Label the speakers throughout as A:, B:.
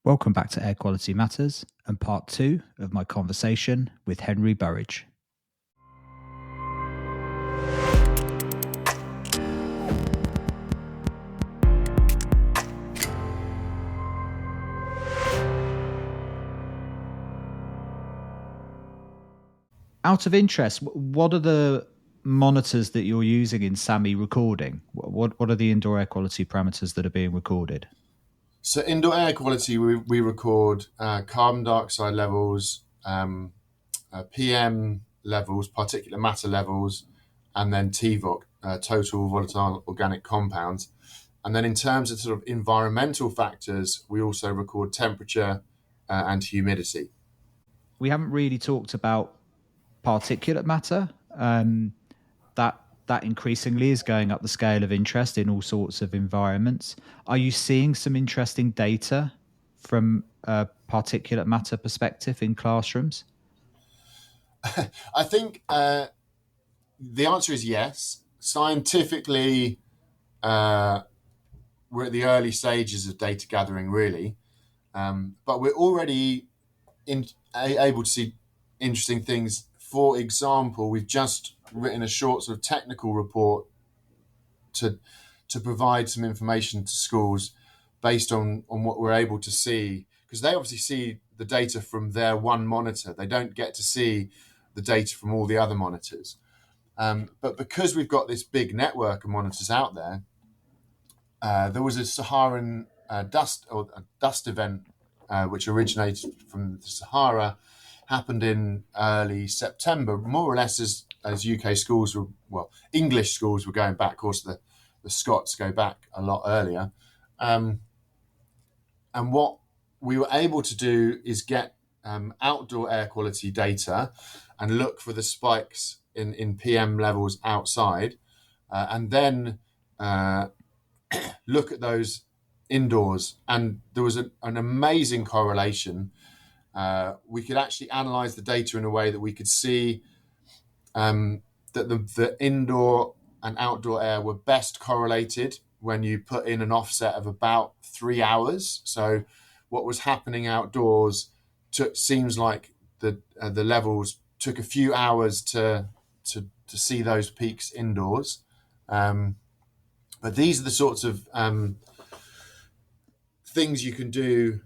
A: Welcome back to Air Quality Matters and part 2 of my conversation with Henry Burridge. Out of interest, what are the monitors that you're using in SAMI recording? What are the indoor air quality parameters that are being recorded?
B: So indoor air quality, we record carbon dioxide levels, PM levels, particulate matter levels, and then TVOC, total volatile organic compounds. And then in terms of sort of environmental factors, we also record temperature and humidity.
A: We haven't really talked about particulate matter. That increasingly is going up the scale of interest in all sorts of environments. Are you seeing some interesting data from a particulate matter perspective in classrooms?
B: I think the answer is yes. Scientifically, we're at the early stages of data gathering, really. But we're already able to see interesting things. For example, we've just written a short sort of technical report to provide some information to schools based on what we're able to see, because they obviously see the data from their one monitor. They don't get to see the data from all the other monitors. But because we've got this big network of monitors out there, there was a Saharan dust event which originated from the Sahara, happened in early September, more or less as UK schools were, well, English schools were going back. Of course, the Scots go back a lot earlier. And what we were able to do is get outdoor air quality data and look for the spikes in PM levels outside, and then look at those indoors. And there was an amazing correlation. We could actually analyze the data in a way that we could see that the indoor and outdoor air were best correlated when you put in an offset of about 3 hours. So what was happening outdoors seems like the levels took a few hours to see those peaks indoors. But these are the sorts of things you can do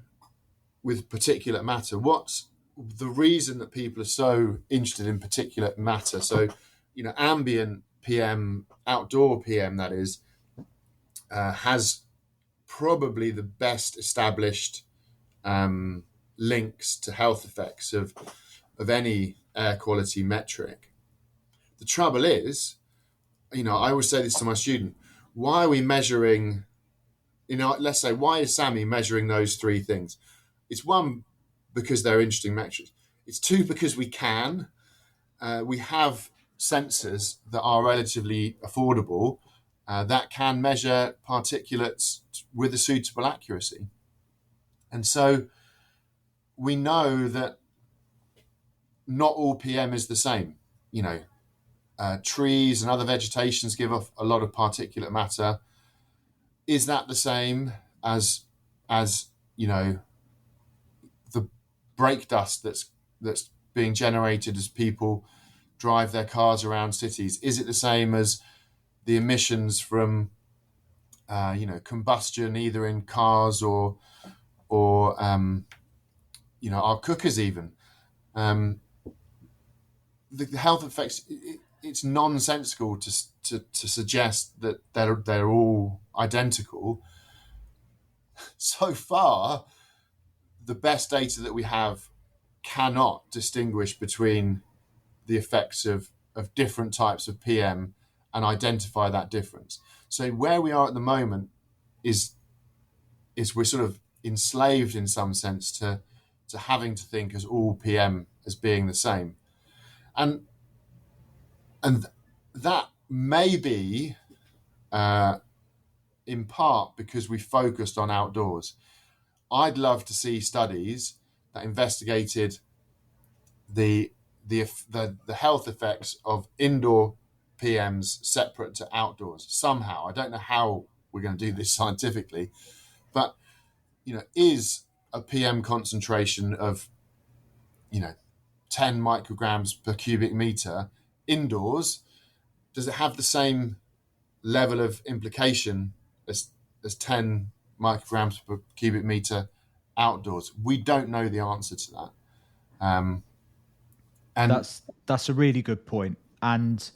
B: with particulate matter. What's the reason that people are so interested in particulate matter? So, ambient PM, outdoor PM, that is, has probably the best established links to health effects of any air quality metric. The trouble is, I always say this to my student, why are we measuring, let's say, why is SAMI measuring those three things? It's one, because they're interesting metrics. It's two, because we can. We have sensors that are relatively affordable that can measure particulates with a suitable accuracy. And so we know that not all PM is the same. Trees and other vegetations give off a lot of particulate matter. Is that the same as the brake dust that's being generated as people drive their cars around cities? Is it the same as the emissions from combustion, either in cars or our cookers even? The health effects, it's nonsensical to suggest that they're all identical. So far, the best data that we have cannot distinguish between the effects of different types of PM and identify that difference. So where we are at the moment is we're sort of enslaved in some sense to having to think as all PM as being the same. And that may be in part because we focused on outdoors. I'd love to see studies that investigated the health effects of indoor PMs separate to outdoors somehow. I don't know how we're going to do this scientifically, but is a PM concentration of, 10 micrograms per cubic meter indoors, does it have the same level of implication as 10 micrograms per cubic meter outdoors? We don't know the answer to that. And
A: That's a really good point. And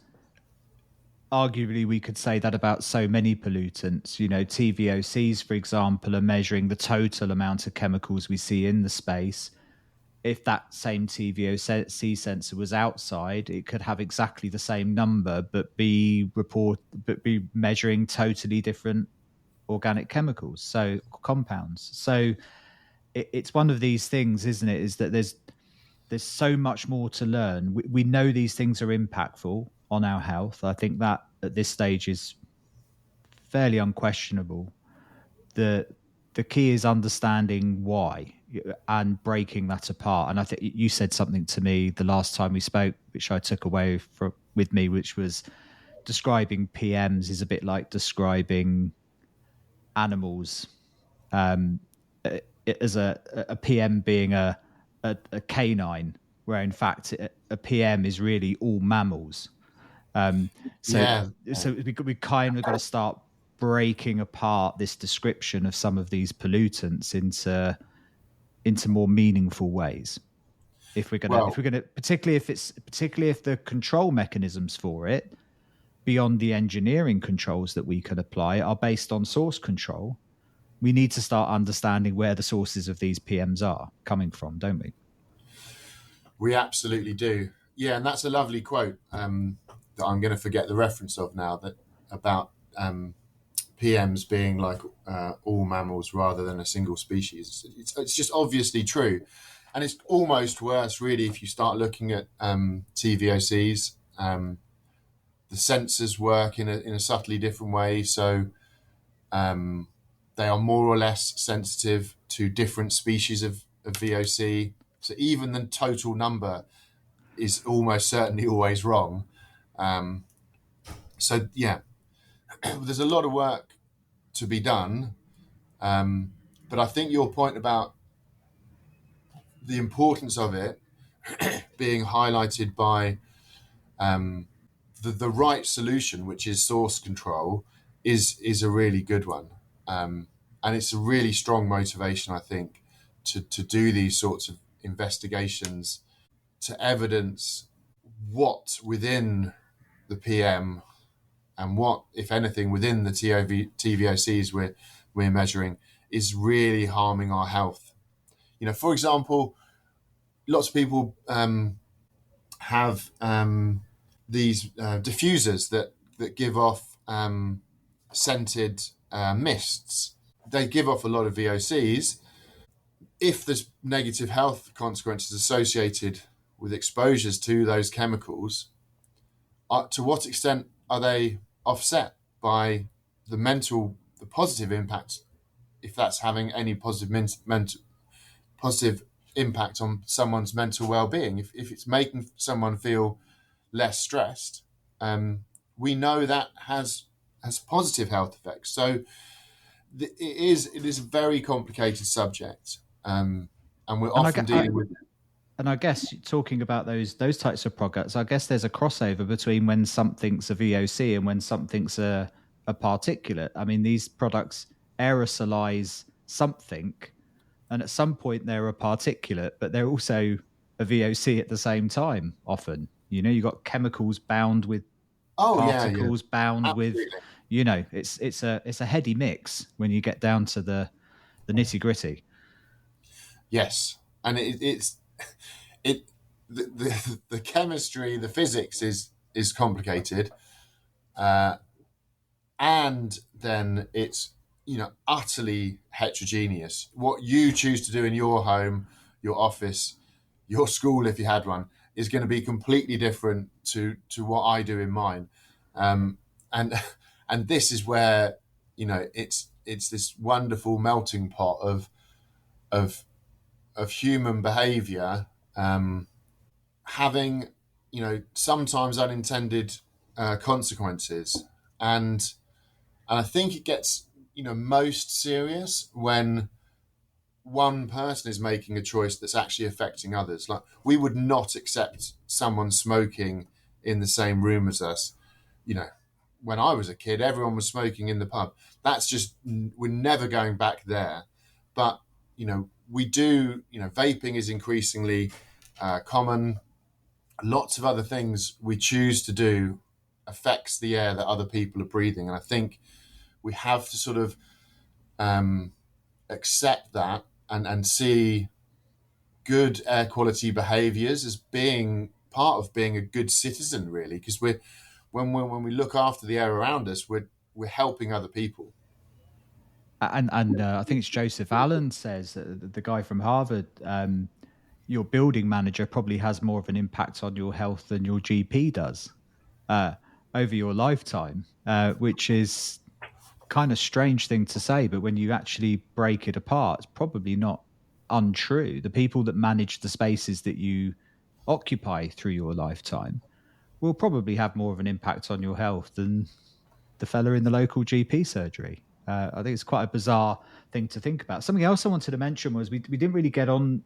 A: arguably, we could say that about so many pollutants. TVOCs, for example, are measuring the total amount of chemicals we see in the space. If that same TVOC sensor was outside, it could have exactly the same number, but be measuring totally different organic chemicals, so compounds. So it's one of these things, isn't it? Is that there's so much more to learn. We know these things are impactful on our health. I think that at this stage is fairly unquestionable. The key is understanding why and breaking that apart. And I think you said something to me the last time we spoke, which I took away with me, which was describing PMs is a bit like describing animals, as a PM being a canine, where in fact a PM is really all mammals. So we kind of got to start breaking apart this description of some of these pollutants into more meaningful ways. If we're gonna, particularly if the control mechanisms for it, beyond the engineering controls that we can apply, are based on source control, we need to start understanding where the sources of these PMs are coming from, don't we?
B: We absolutely do. Yeah, and that's a lovely quote that I'm going to forget the reference of now, that about PMs being like all mammals rather than a single species. It's just obviously true. And it's almost worse, really, if you start looking at TVOCs. The sensors work in a subtly different way. So they are more or less sensitive to different species of VOC. So even the total number is almost certainly always wrong. So yeah, there's a lot of work to be done. But I think your point about the importance of it being highlighted by the right solution, which is source control, is a really good one. And it's a really strong motivation, I think, to do these sorts of investigations, to evidence what within the PM and what, if anything, within the TVOCs we're measuring is really harming our health. For example, lots of people have these diffusers that give off scented mists. They give off a lot of VOCs. If there's negative health consequences associated with exposures to those chemicals, to what extent are they offset by the positive impact, if that's having any positive impact on someone's mental well-being? If it's making someone feel less stressed, we know that has positive health effects. So it is a very complicated subject, and we're often dealing with it.
A: And I guess talking about those types of products, I guess there's a crossover between when something's a VOC and when something's a particulate. I mean, these products aerosolize something, and at some point they're a particulate, but they're also a VOC at the same time. Often, you've got chemicals bound with particles bound
B: Absolutely.
A: with, it's a heady mix when you get down to the nitty gritty.
B: Yes, and the chemistry, the physics is complicated, and then it's utterly heterogeneous. What you choose to do in your home, your office, your school, if you had one, is going to be completely different to what I do in mine, and this is where it's this wonderful melting pot of human behavior, having sometimes unintended consequences, and I think it gets most serious when one person is making a choice that's actually affecting others. Like, we would not accept someone smoking in the same room as us. You know, when I was a kid, everyone was smoking in the pub. That's just, we're never going back there. But, we do, vaping is increasingly common. Lots of other things we choose to do affects the air that other people are breathing. And I think we have to sort of accept that and see good air quality behaviours as being part of being a good citizen, really, because when we look after the air around us, we're helping other people.
A: And I think it's Joseph Allen says, the guy from Harvard, your building manager probably has more of an impact on your health than your GP does over your lifetime, which is kind of strange thing to say, but when you actually break it apart, it's probably not untrue. The people that manage the spaces that you occupy through your lifetime will probably have more of an impact on your health than the fella in the local GP surgery. I think it's quite a bizarre thing to think about. Something else I wanted to mention was we didn't really get on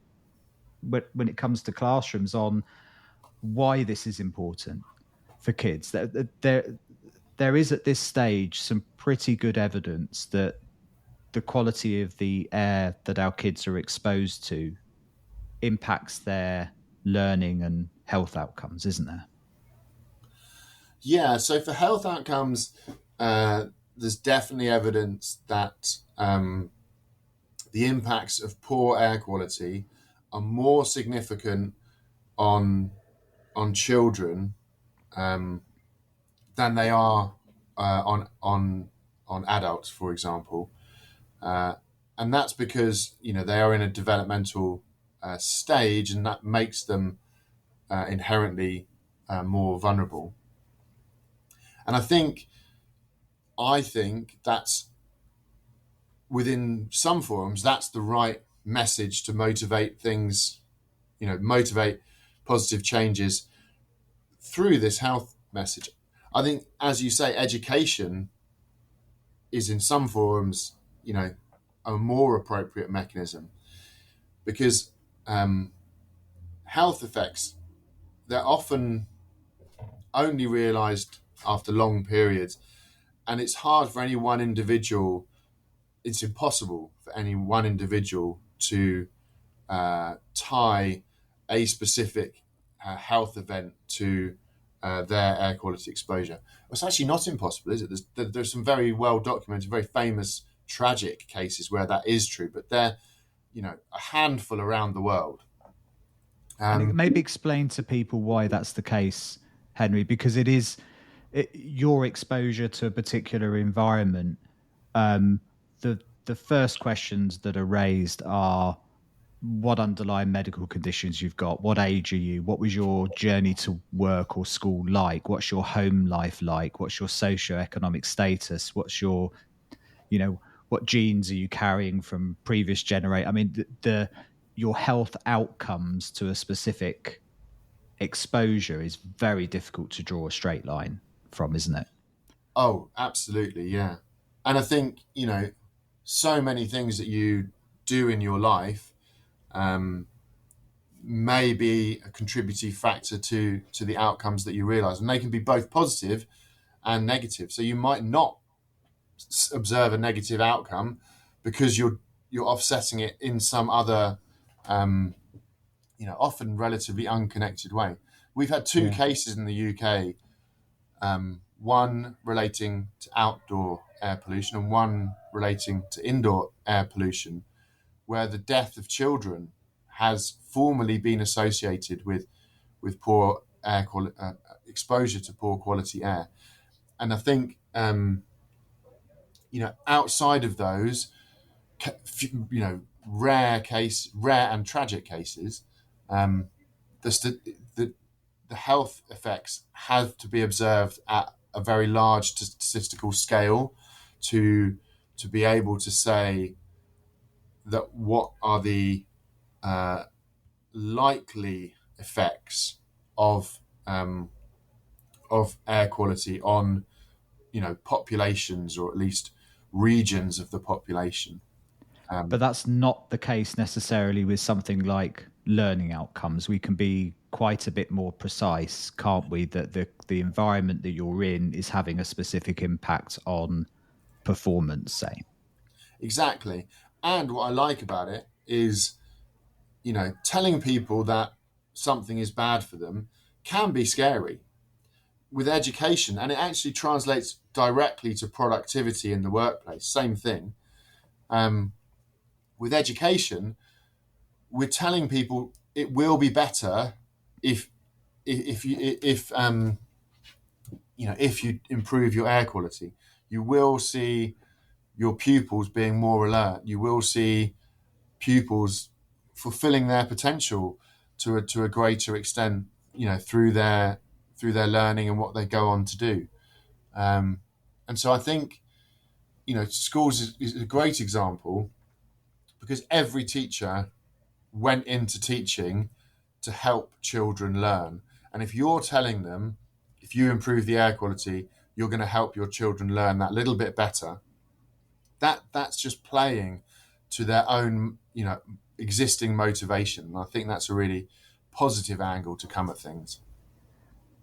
A: when it comes to classrooms on why this is important for kids. There is at this stage some pretty good evidence that the quality of the air that our kids are exposed to impacts their learning and health outcomes, isn't there?
B: Yeah, so for health outcomes, there's definitely evidence that the impacts of poor air quality are more significant on children than they are on adults, for example, and that's because they are in a developmental stage, and that makes them inherently more vulnerable. And I think that's, within some forums, that's the right message to motivate things, motivate positive changes through this health message. I think, as you say, education is in some forums, a more appropriate mechanism, because health effects, they're often only realized after long periods, and it's hard for any one individual, it's impossible for any one individual to tie a specific health event to their air quality exposure. It's actually not impossible, is it? There's some very well documented, very famous, tragic cases where that is true, but they're a handful around the world.
A: And maybe explain to people why that's the case, Henry, because your exposure to a particular environment. The first questions that are raised are what underlying medical conditions you've got, what age are you, what was your journey to work or school like, what's your home life like, what's your socioeconomic status, what's your, what genes are you carrying from previous generation. I mean, your health outcomes to a specific exposure is very difficult to draw a straight line from, isn't it?
B: Oh, absolutely, yeah. And I think, so many things that you do in your life may be a contributing factor to the outcomes that you realize, and they can be both positive and negative. So you might not observe a negative outcome because you're offsetting it in some other often relatively unconnected way. We've had two cases in the UK, one relating to outdoor air pollution and one relating to indoor air pollution, where the death of children has formerly been associated with poor air quality, exposure to poor quality air. And I think outside of those, rare and tragic cases, the health effects have to be observed at a very large statistical scale to be able to say that what are the likely effects of air quality on populations, or at least regions of the population.
A: But that's not the case necessarily with something like learning outcomes. We can be quite a bit more precise, can't we? That the environment that you're in is having a specific impact on performance, say.
B: Exactly. And what I like about it is, telling people that something is bad for them can be scary. With education, and it actually translates directly to productivity in the workplace. Same thing. With education, we're telling people it will be better if you improve your air quality. You will see your pupils being more alert. You will see pupils fulfilling their potential to a greater extent, through their learning and what they go on to do. And so I think, schools is a great example, because every teacher went into teaching to help children learn. And if you're telling them, if you improve the air quality, you're going to help your children learn that little bit better, that's just playing to their own, existing motivation. And I think that's a really positive angle to come at things.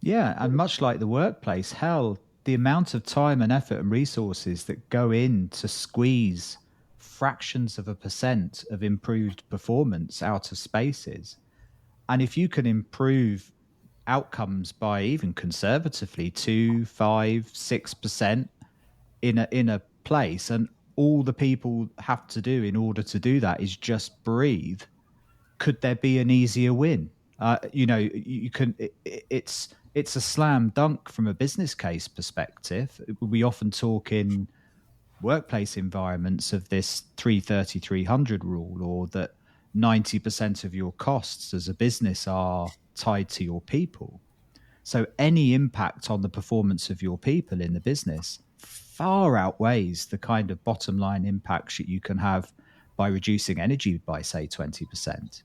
A: Yeah, and much like the workplace, hell, the amount of time and effort and resources that go in to squeeze fractions of a percent of improved performance out of spaces. And if you can improve outcomes by even conservatively 2, 5, 6% in a place, and all the people have to do in order to do that is just breathe, could there be an easier win? You can. It's a slam dunk from a business case perspective. We often talk in workplace environments of this 330-300 rule, or that 90% of your costs as a business are tied to your people. So any impact on the performance of your people in the business far outweighs the kind of bottom line impacts that you can have by reducing energy by, say, 20%.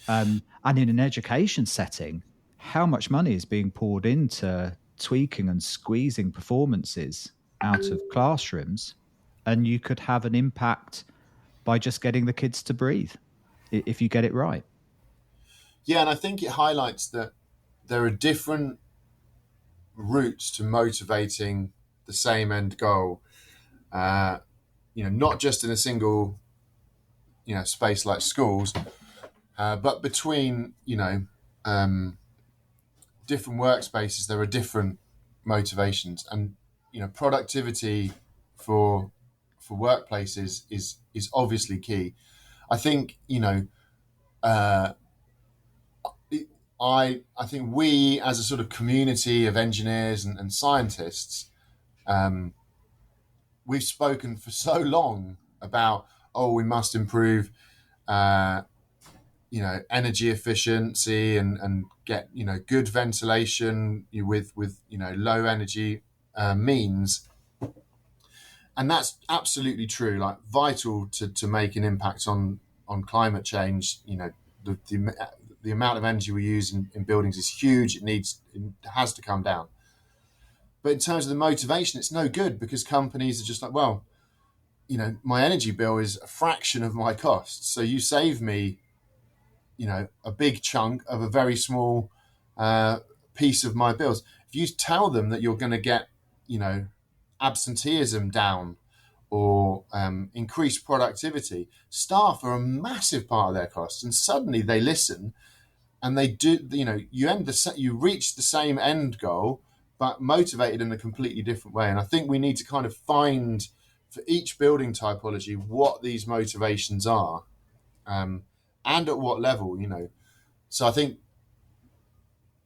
A: And in an education setting, how much money is being poured into tweaking and squeezing performances out of classrooms? And you could have an impact by just getting the kids to breathe if you get it right.
B: Yeah, and I think it highlights that there are different routes to motivating the same end goal. Not just in a single, space like schools, but between, different workspaces, there are different motivations, and productivity for workplaces is obviously key. I think I think we, as a sort of community of engineers and scientists, we've spoken for so long about, we must improve energy efficiency and get good ventilation with low energy means, and that's absolutely true, like vital to make an impact on climate change. The amount of energy we use in buildings is huge. It has to come down. But in terms of the motivation, it's no good, because companies are just like, well, my energy bill is a fraction of my costs, so you save me a big chunk of a very small piece of my bills. If you tell them that you're going to get, absenteeism down, or increase productivity, staff are a massive part of their costs, and suddenly they listen, and they do. You reach the same end goal, but motivated in a completely different way. And I think we need to kind of find, for each building typology, what these motivations are. And at what level, So I think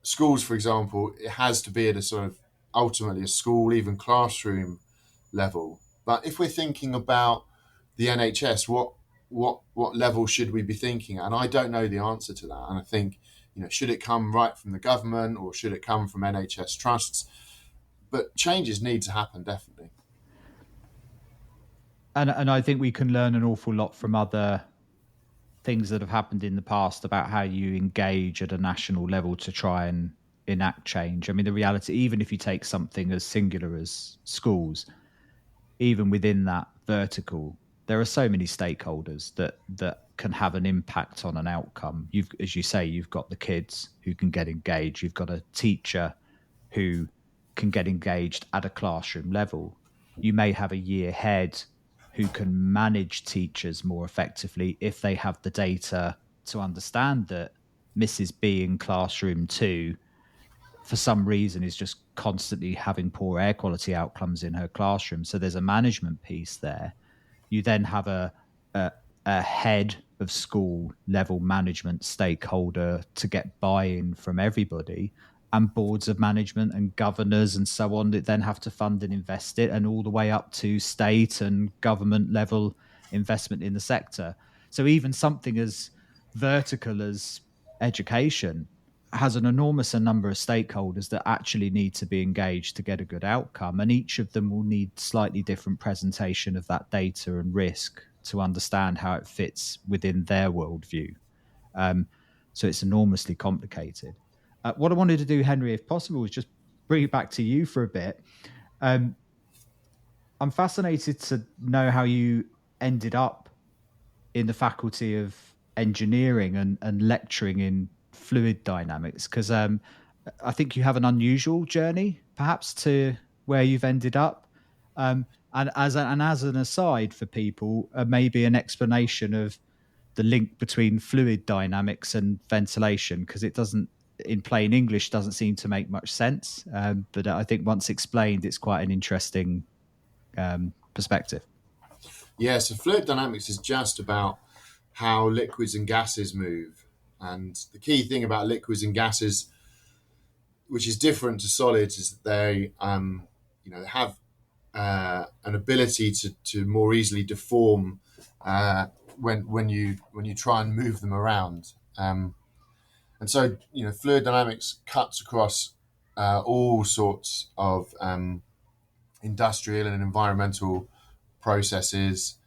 B: schools, for example, it has to be at a sort of ultimately a school, even classroom level. But if we're thinking about the NHS, what level should we be thinking at? And I don't know the answer to that. And I think, should it come right from the government, or should it come from NHS trusts? But changes need to happen, definitely.
A: And I think we can learn an awful lot from other things that have happened in the past about how you engage at a national level to try and enact change. I mean, the reality, even if you take something as singular as schools, even within that vertical, there are so many stakeholders that can have an impact on an outcome. You've, as you say, you've got the kids who can get engaged. You've got a teacher who can get engaged at a classroom level. You may have a year head who can manage teachers more effectively if they have the data to understand that Mrs. B in classroom 2 for some reason is just constantly having poor air quality outcomes in her classroom. So there's a management piece there. You then have a head of school level management stakeholder to get buy-in from everybody, and boards of management and governors and so on that then have to fund and invest it, and all the way up to state and government level investment in the sector. So even something as vertical as education has an enormous number of stakeholders that actually need to be engaged to get a good outcome, and each of them will need slightly different presentation of that data and risk to understand how it fits within their worldview. So it's enormously complicated. What I wanted to do, Henry, if possible, is just bring it back to you for a bit. I'm fascinated to know how you ended up in the Faculty of Engineering and lecturing in fluid dynamics, because I think you have an unusual journey, perhaps, to where you've ended up. And as an aside for people, maybe an explanation of the link between fluid dynamics and ventilation, because it doesn't, in plain English, doesn't seem to make much sense. But I think once explained, it's quite an interesting perspective.
B: Yeah, so fluid dynamics is just about how liquids and gases move. And the key thing about liquids and gases, which is different to solids, is that they have an ability to more easily deform when you try and move them around. And so, fluid dynamics cuts across all sorts of industrial and environmental processes,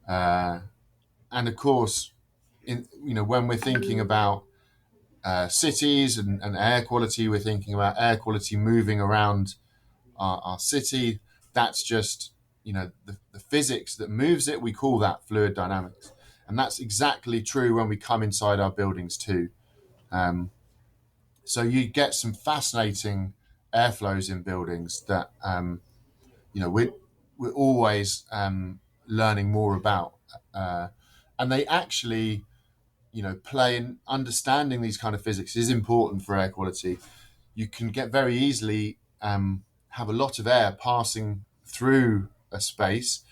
B: and of course, when we're thinking about cities and air quality, we're thinking about air quality moving around our city. That's just the physics that moves it. We call that fluid dynamics, and that's exactly true when we come inside our buildings too. So you get some fascinating airflows in buildings that we're always learning more about, and they actually play in understanding these kind of physics is important for air quality. You can get very easily have a lot of air passing through a space,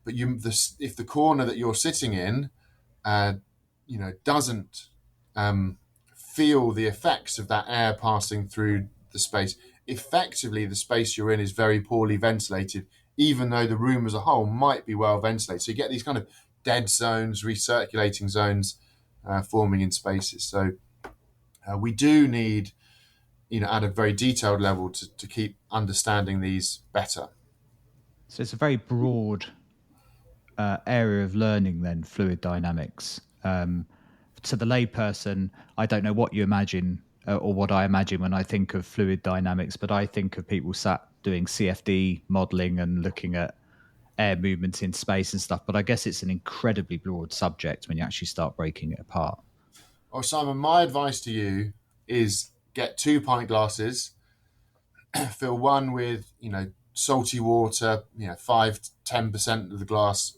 B: but if the corner that you're sitting in doesn't feel the effects of that air passing through the space, effectively the space you're in is very poorly ventilated, even though the room as a whole might be well ventilated. So you get these kind of dead zones, recirculating zones forming in spaces. So we do need, at a very detailed level to keep understanding these better.
A: So it's a very broad area of learning then, fluid dynamics. To the layperson, I don't know what you imagine or what I imagine when I think of fluid dynamics, but I think of people sat doing CFD modeling and looking at air movement in space and stuff. But I guess it's an incredibly broad subject when you actually start breaking it apart.
B: Oh, Simon, my advice to you is get 2 pint glasses, fill one with, salty water, 5-10% of the glass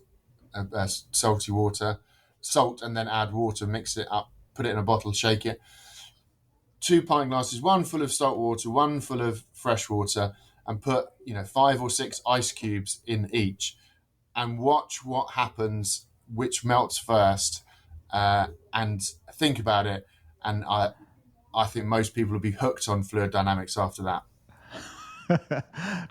B: salty water, salt, and then add water, mix it up, put it in a bottle, shake it. 2 pint glasses, one full of salt water, one full of fresh water, and put 5 or 6 ice cubes in each, and watch what happens, which melts first, and think about it. And I think most people will be hooked on fluid dynamics after that.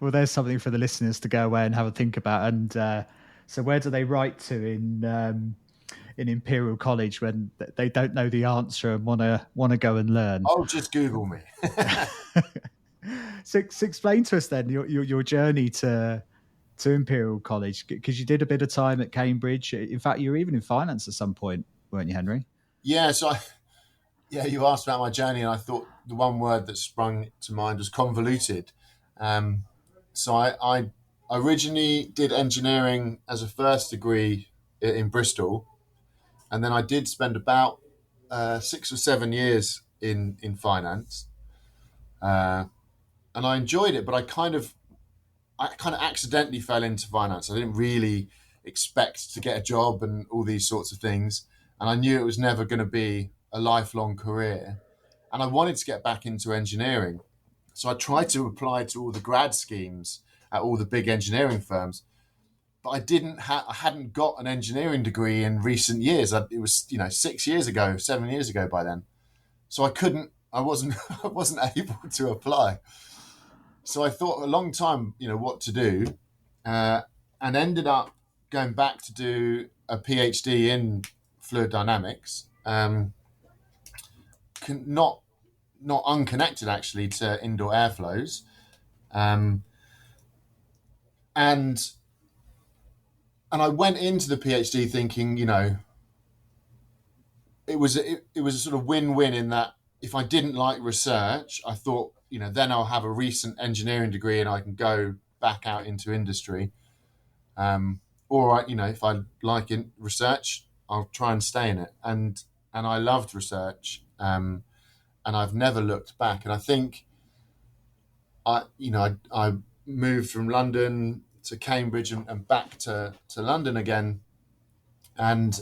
A: Well, there's something for the listeners to go away and have a think about. And so where do they write to in Imperial College when they don't know the answer and want to go and learn?
B: Oh, just Google me.
A: So explain to us then your journey to Imperial College, because you did a bit of time at Cambridge. In fact, you were even in finance at some point, weren't you, Henry?
B: Yeah, so you asked about my journey, and I thought the one word that sprung to mind was convoluted. So I I originally did engineering as a first degree in Bristol, and then I did spend about 6 or 7 years in finance, uh, and I enjoyed it. But I kind of accidentally fell into finance. I didn't really expect to get a job and all these sorts of things, and I knew it was never going to be a lifelong career. And I wanted to get back into engineering, so I tried to apply to all the grad schemes at all the big engineering firms, but I hadn't got an engineering degree in recent years. It was 6 years ago, 7 years ago by then, so I wasn't I wasn't able to apply. So I thought a long time, what to do, uh, and ended up going back to do a PhD in fluid dynamics, not unconnected actually to indoor airflows, um, and I went into the PhD thinking, it was a sort of win-win in that if I didn't like research, I thought, then I'll have a recent engineering degree and I can go back out into industry. Or if I like research, I'll try and stay in it. And I loved research, and I've never looked back. And I think I moved from London to Cambridge and back to London again, and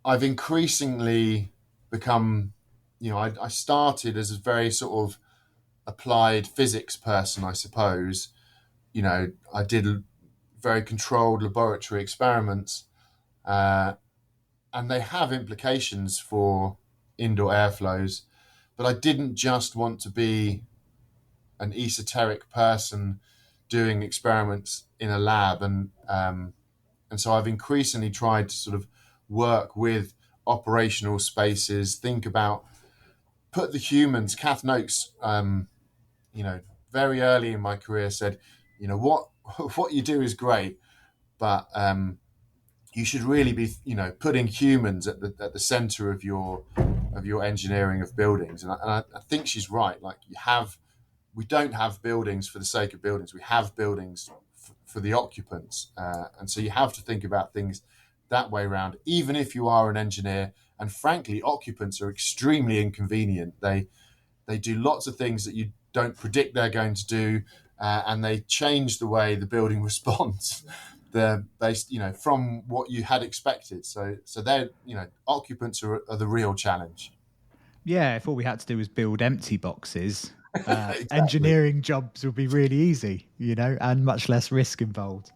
B: I've increasingly become, I started as a very sort of applied physics person, I suppose. I did very controlled laboratory experiments, uh, and they have implications for indoor airflows. But I didn't just want to be an esoteric person doing experiments in a lab, and so I've increasingly tried to sort of work with operational spaces, think about put the humans. Kath Noakes, very early in my career said, what what you do is great, but you should really be, putting humans at the center of your engineering of buildings. And I think she's right. Like we don't have buildings for the sake of buildings. We have buildings for the occupants, and so you have to think about things that way around. Even if you are an engineer, and frankly, occupants are extremely inconvenient. They do lots of things that you don't predict they're going to do, and they change the way the building responds. They're based, from what you had expected. So they're, occupants are the real challenge.
A: Yeah, if all we had to do was build empty boxes,
B: Exactly.
A: engineering jobs would be really easy, and much less risk involved.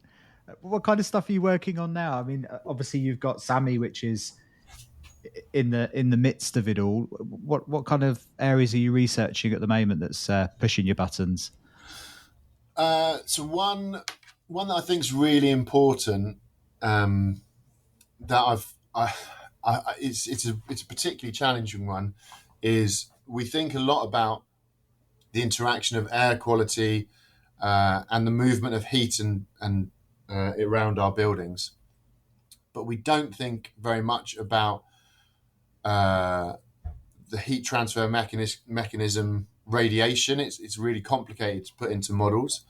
A: What kind of stuff are you working on now? I mean, obviously you've got Sammy, which is in the midst of it all. What kind of areas are you researching at the moment that's pushing your buttons?
B: So one that I think is really important, that it's a particularly challenging one, is we think a lot about the interaction of air quality, and the movement of heat and around our buildings, but we don't think very much about uh, the heat transfer mechanism radiation. It's really complicated to put into models,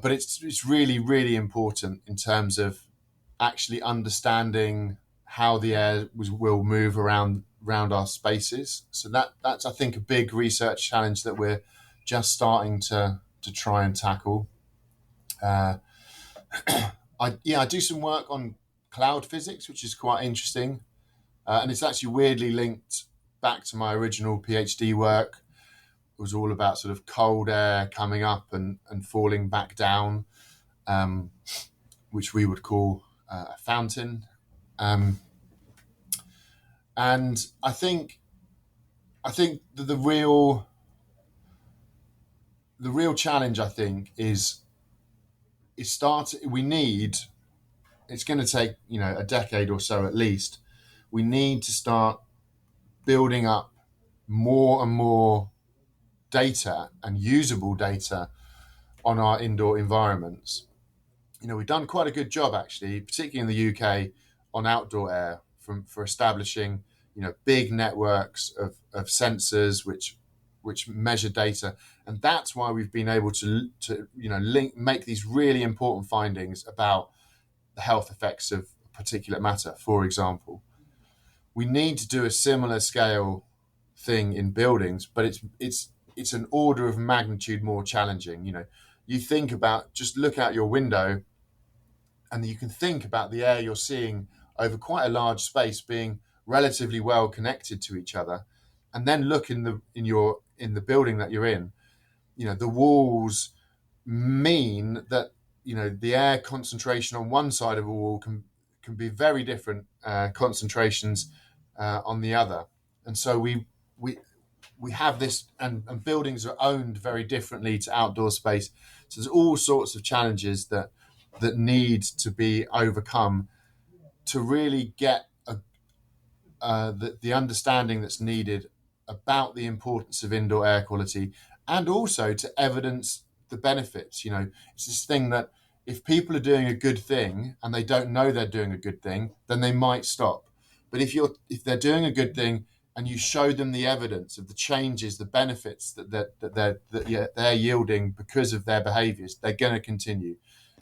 B: but it's really really important in terms of actually understanding how the air will move around our spaces. So that's I think a big research challenge that we're just starting to try and tackle. Uh, I do some work on cloud physics, which is quite interesting, and it's actually weirdly linked back to my original PhD work. It was all about sort of cold air coming up and falling back down, um, which we would call a fountain. Um, and I think that the real challenge, I think, is start. We need. It's going to take a decade or so at least. We need to start building up more and more data and usable data on our indoor environments. We've done quite a good job actually, particularly in the UK, on outdoor air for establishing big networks of sensors which measure data, And that's why we've been able to make these really important findings about the health effects of particulate matter, for example. We need to do a similar scale thing in buildings, but it's an order of magnitude more challenging. You think about, just look out your window, and you can think about the air you're seeing over quite a large space being relatively well connected to each other, and then look in the building that you're in. The walls mean that the air concentration on one side of a wall can be very different concentrations on the other, and so we have this, and buildings are owned very differently to outdoor space. So there's all sorts of challenges that need to be overcome to really get the understanding that's needed about the importance of indoor air quality, and also to evidence the benefits. It's this thing that if people are doing a good thing and they don't know they're doing a good thing, then they might stop. But if they're doing a good thing and you show them the evidence of the changes, the benefits that they're yielding because of their behaviours, they're going to continue,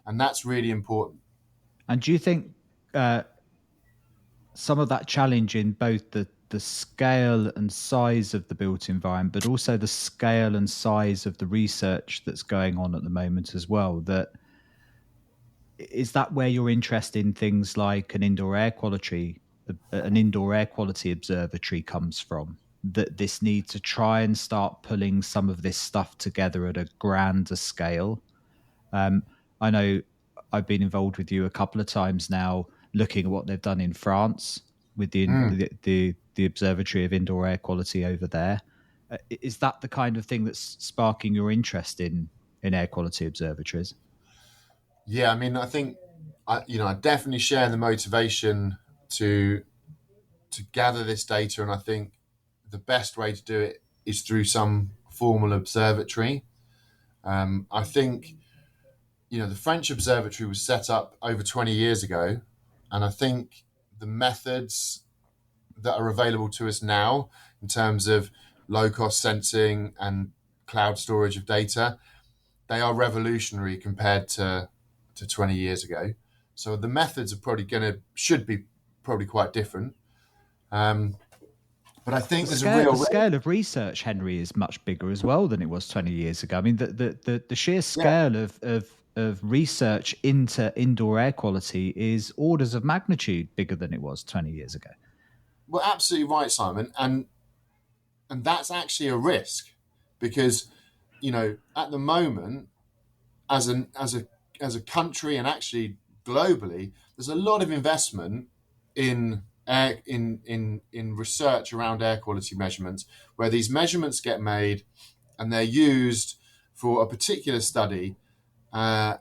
B: and that's really important.
A: And do you think some of that challenge in both the scale and size of the built environment, but also the scale and size of the research that's going on at the moment as well, is that where you're interested in things like an indoor air quality observatory comes from? That this need to try and start pulling some of this stuff together at a grander scale. I know I've been involved with you a couple of times now, looking at what they've done in France with the Observatory of Indoor Air Quality over there. Is that the kind of thing that's sparking your interest in air quality observatories?
B: Yeah, I mean, I think I definitely share the motivation to gather this data, and I think the best way to do it is through some formal observatory. I think the French observatory was set up over 20 years ago, and I think the methods that are available to us now in terms of low-cost sensing and cloud storage of data, they are revolutionary compared to 20 years ago. So the methods are should be quite different. But I think the
A: scale of research, Henry, is much bigger as well than it was 20 years ago. I mean, the sheer scale of research into indoor air quality is orders of magnitude bigger than it was 20 years ago.
B: Well, absolutely right, Simon, and that's actually a risk, because at the moment, as a country, and actually globally, there's a lot of investment in research around air quality measurements, where these measurements get made and they're used for a particular study, and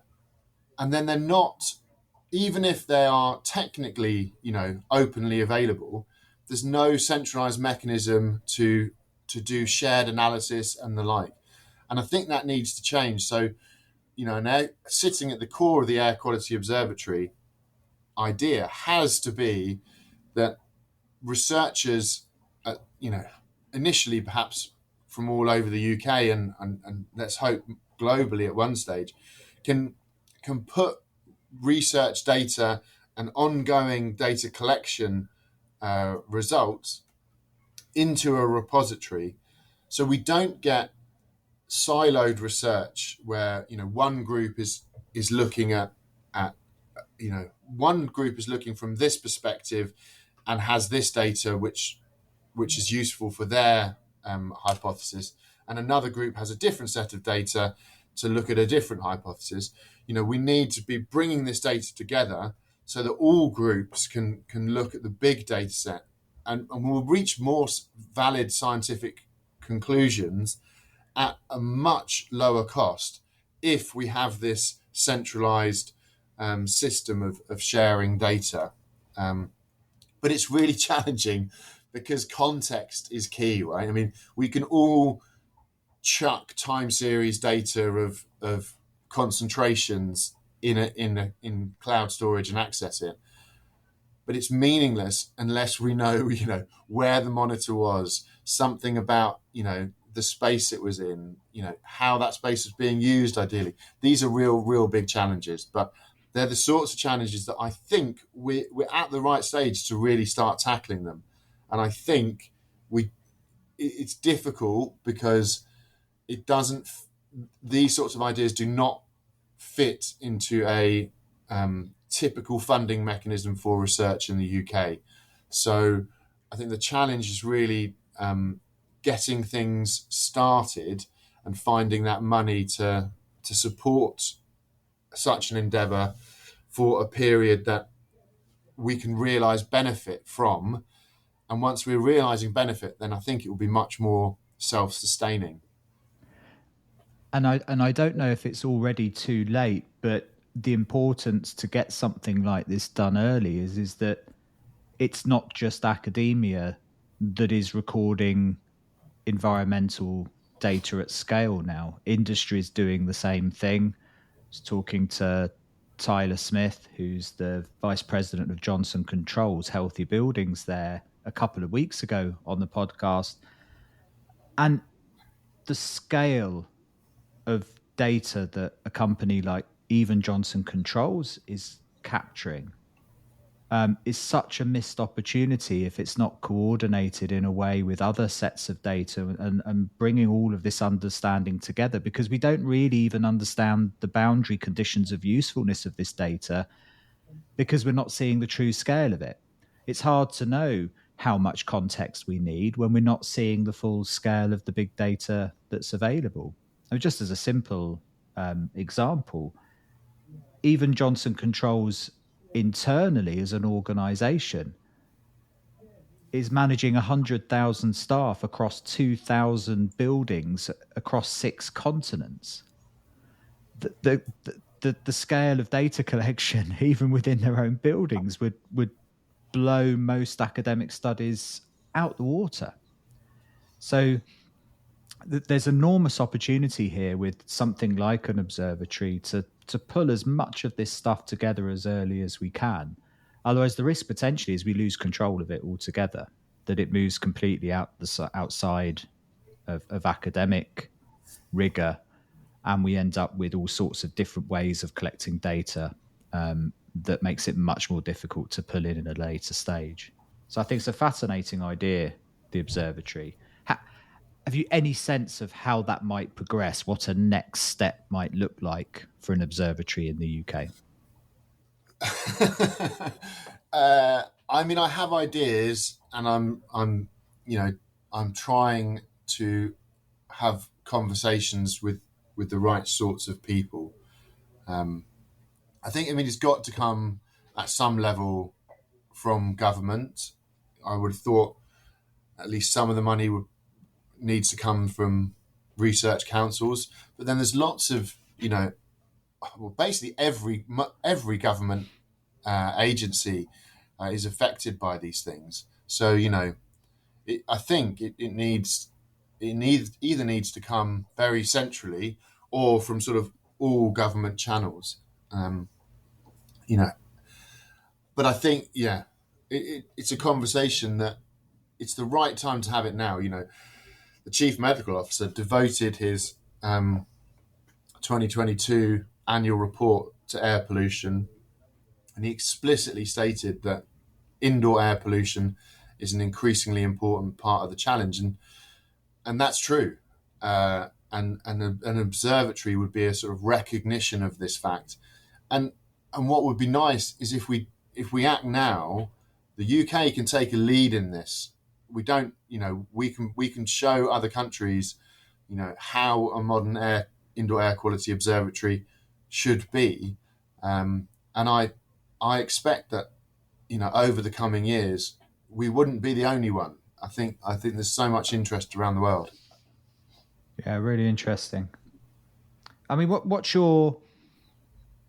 B: then they're not, even if they are technically openly available, there's no centralized mechanism to do shared analysis and the like. And I think that needs to change. So sitting at the core of the air quality observatory idea has to be that researchers, initially perhaps from all over the UK and let's hope globally at one stage, can put research data and ongoing data collection results into a repository, so we don't get siloed research where one group is looking at one group is looking from this perspective and has this data which is useful for their hypothesis, and another group has a different set of data to look at a different hypothesis. We need to be bringing this data together so that all groups can look at the big data set, and we'll reach more valid scientific conclusions at a much lower cost if we have this centralized system of sharing data. But it's really challenging because context is key, right? I mean, we can all chuck time series data of concentrations in cloud storage and access it, but it's meaningless unless we know where the monitor was, something about the space it was in, how that space was being used ideally. These are real big challenges, but they're the sorts of challenges that I think we're at the right stage to really start tackling them. And I think it's difficult because it doesn't, these sorts of ideas do not fit into a typical funding mechanism for research in the UK. So I think the challenge is really getting things started and finding that money to support such an endeavour for a period that we can realise benefit from. And once we're realising benefit, then I think it will be much more self-sustaining.
A: And I don't know if it's already too late, but the importance to get something like this done early is that it's not just academia that is recording environmental data at scale now. Industry is doing the same thing. I was talking to Tyler Smith, who's the vice president of Johnson Controls Healthy Buildings there a couple of weeks ago on the podcast. And the scale of data that a company like even Johnson Controls is capturing is such a missed opportunity if it's not coordinated in a way with other sets of data and bringing all of this understanding together, because we don't really even understand the boundary conditions of usefulness of this data because we're not seeing the true scale of it. It's hard to know how much context we need when we're not seeing the full scale of the big data that's available. I mean, just as a simple example, even Johnson Controls internally as an organization is managing 100,000 staff across 2,000 buildings across 6 continents. The scale of data collection, even within their own buildings, would blow most academic studies out the water. So there's enormous opportunity here with something like an observatory to pull as much of this stuff together as early as we can. Otherwise, the risk potentially is we lose control of it altogether, that it moves completely outside of academic rigor, and we end up with all sorts of different ways of collecting data that makes it much more difficult to pull in a later stage. So I think it's a fascinating idea, the observatory. Have you any sense of how that might progress, what a next step might look like for an observatory in the UK?
B: I mean, I have ideas, and I'm trying to have conversations with the right sorts of people. I think, it's got to come at some level from government. I would have thought at least some of the money needs to come from research councils, but then there's lots of, basically every government agency is affected by these things. So I think it either needs to come very centrally or from sort of all government channels. But I think it's a conversation that it's the right time to have it now. The chief medical officer devoted his 2022 annual report to air pollution, and he explicitly stated that indoor air pollution is an increasingly important part of the challenge, and that's true. And an observatory would be a sort of recognition of this fact, and what would be nice is if we act now, the UK can take a lead in this. We don't, we can show other countries, how a modern indoor air quality observatory should be, and I expect that, over the coming years, we wouldn't be the only one. I think there's so much interest around the world.
A: Yeah, really interesting. I mean, what's your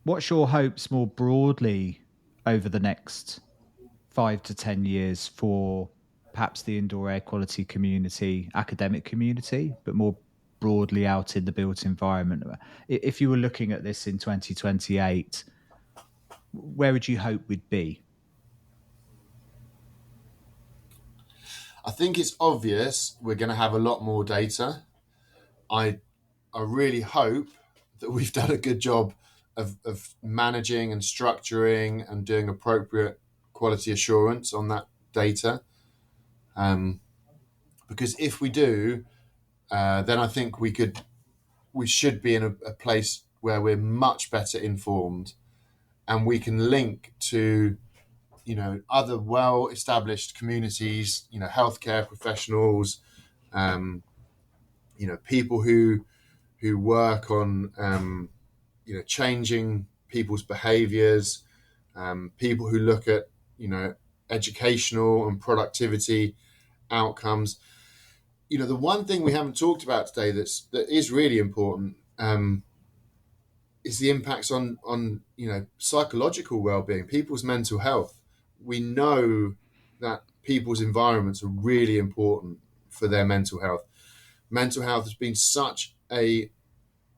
A: hopes more broadly over the next 5 to 10 years for perhaps the indoor air quality community, academic community, but more broadly out in the built environment? If you were looking at this in 2028, where would you hope we'd be?
B: I think it's obvious we're going to have a lot more data. I really hope that we've done a good job of managing and structuring and doing appropriate quality assurance on that data. Because if we do, then I think we should be in a place where we're much better informed, and we can link to other well-established communities, healthcare professionals, people who work on changing people's behaviours, people who look at educational and productivity outcomes. The one thing we haven't talked about today that is really important is the impacts on psychological well-being, people's mental health. We know that people's environments are really important for their mental health. Mental health has been such a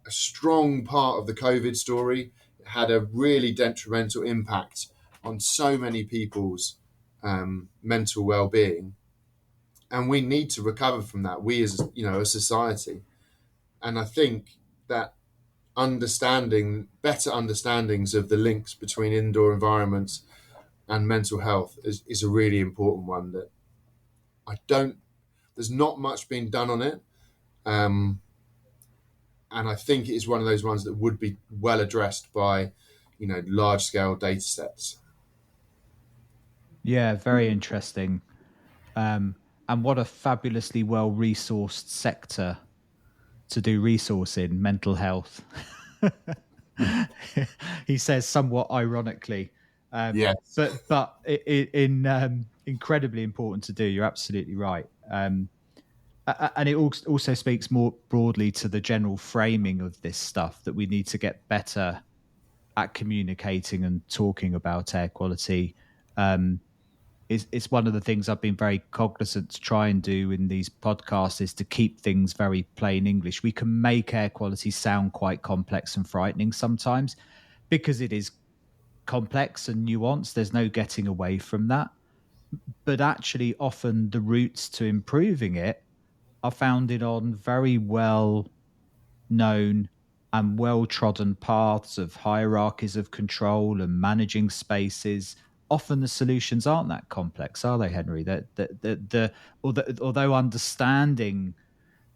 B: strong part of the COVID story. It had a really detrimental impact on so many people's mental well-being, and we need to recover from that. We, as a society, and I think that better understandings of the links between indoor environments and mental health is a really important one that there's not much being done on it. And I think it is one of those ones that would be well addressed by, large scale data sets.
A: Yeah, very interesting. And what a fabulously well resourced sector to do resource in, mental health. He says somewhat ironically.
B: Yes.
A: But incredibly important to do. You're absolutely right. And it also speaks more broadly to the general framing of this stuff, that we need to get better at communicating and talking about air quality. It's one of the things I've been very cognizant to try and do in these podcasts, is to keep things very plain English. We can make air quality sound quite complex and frightening sometimes, because it is complex and nuanced. There's no getting away from that. But actually, often the routes to improving it are founded on very well known and well trodden paths of hierarchies of control and managing spaces. Often the solutions aren't that complex, are they, Henry? Although understanding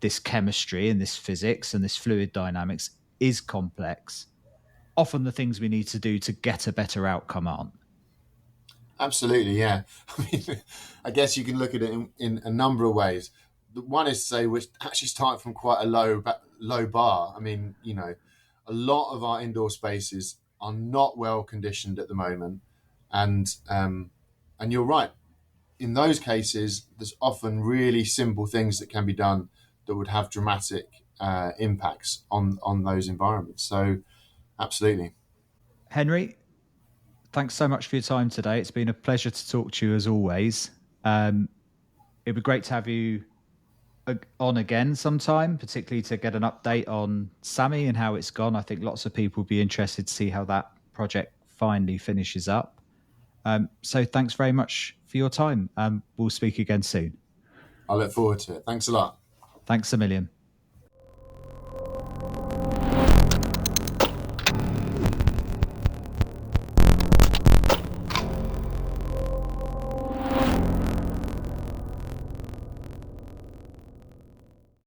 A: this chemistry and this physics and this fluid dynamics is complex, often the things we need to do to get a better outcome aren't.
B: Absolutely, yeah. I guess you can look at it in a number of ways. One is to say we're actually starting from quite a low bar. A lot of our indoor spaces are not well conditioned at the moment, and you're right. In those cases, there's often really simple things that can be done that would have dramatic impacts on those environments. So, absolutely.
A: Henry, thanks so much for your time today. It's been a pleasure to talk to you as always. It'd be great to have you on again sometime, particularly to get an update on SAMI and how it's gone. I think lots of people will be interested to see how that project finally finishes up. So thanks very much for your time. We'll speak again soon.
B: I look forward to it. Thanks a lot.
A: Thanks a million.